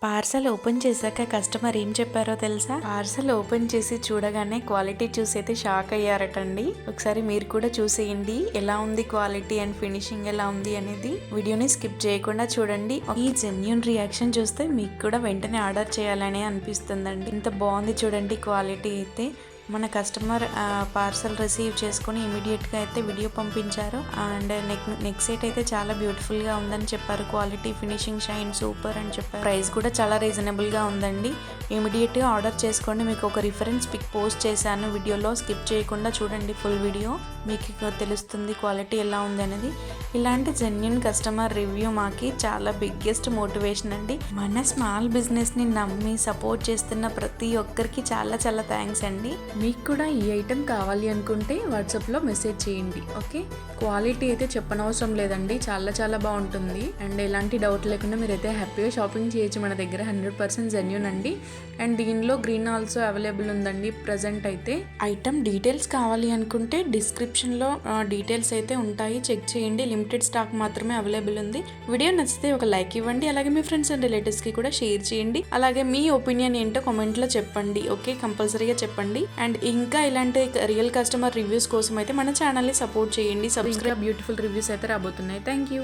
Parcel open చేశాక customer ఏం చెప్పారో తెలుసా? పార్సల్ ఓపెన్ చేసి చూడగానే క్వాలిటీ చూసి అయితే షాక్ అయ్యారటండి. ఒకసారి మీరు కూడా చూసేయండి ఎలా ఉంది క్వాలిటీ అండ్ ఫినిషింగ్ ఎలా ఉంది అనేది. వీడియోని స్కిప్ చేయకుండా చూడండి. ఈ జెన్యూన్ రియాక్షన్ చూస్తే మీకు కూడా వెంటనే ఆర్డర్ చేయాలనే అనిపిస్తుందండి. ఇంత బాగుంది చూడండి క్వాలిటీ అయితే. మన కస్టమర్ పార్సల్ రిసీవ్ చేసుకొని ఇమీడియట్గా అయితే వీడియో పంపించారు. అండ్ నెక్ సెట్ అయితే చాలా బ్యూటిఫుల్గా ఉందని చెప్పారు. క్వాలిటీ, ఫినిషింగ్, షైన్ సూపర్ అని చెప్పారు. ప్రైస్ కూడా చాలా రీజనబుల్గా ఉందండి. ఇమీడియట్గా ఆర్డర్ చేసుకోండి. మీకు ఒక రిఫరెన్స్ పిక్ పోస్ట్ చేశాను వీడియోలో, స్కిప్ చేయకుండా చూడండి ఫుల్ వీడియో. మీకు తెలుస్తుంది క్వాలిటీ ఎలా ఉంది అనేది. ఇలాంటి జెన్యూన్ కస్టమర్ రివ్యూ మాకి చాలా బిగ్గెస్ట్ మోటివేషన్ అండి. మన స్మాల్ బిజినెస్ని నమ్మి సపోర్ట్ చేస్తున్న ప్రతి ఒక్కరికి చాలా చాలా థ్యాంక్స్ అండి. మీకు కూడా ఈ ఐటెం కావాలి అనుకుంటే వాట్సాప్లో మెసేజ్ చేయండి. ఓకే, క్వాలిటీ అయితే చెప్పనవసరం లేదండి, చాలా చాలా బాగుంటుంది. అండ్ ఎలాంటి డౌట్ లేకుండా మీరైతే హ్యాపీగా షాపింగ్ చేయొచ్చు. మన దగ్గర 100% జెన్యూన్ అండి. అండ్ దీనిలో గ్రీన్ ఆల్సో అవైలబుల్ ఉందండి ప్రజెంట్ అయితే. ఐటెం డీటెయిల్స్ కావాలి అనుకుంటే డిస్క్రిప్షన్లో డీటెయిల్స్ అయితే ఉంటాయి, చెక్ చేయండి. లిమిటెడ్ స్టాక్ మాత్రమే అవైలబుల్ ఉంది. వీడియో నచ్చితే ఒక లైక్ ఇవ్వండి. అలాగే మీ ఫ్రెండ్స్ అండ్ రిలేటివ్స్కి కూడా షేర్ చేయండి. అలాగే మీ ఒపీనియన్ ఏంటో కామెంట్లో చెప్పండి. ఓకే, కంపల్సరీగా చెప్పండి. అండ్ ఇంకా ఇలాంటి రియల్ కస్టమర్ రివ్యూస్ కోసం అయితే మన ఛానల్ని సపోర్ట్ చేయండి. సబ్స్క్రైబ్. బ్యూటిఫుల్ రివ్యూస్ అయితే రాబోతున్నాయి. Thank you.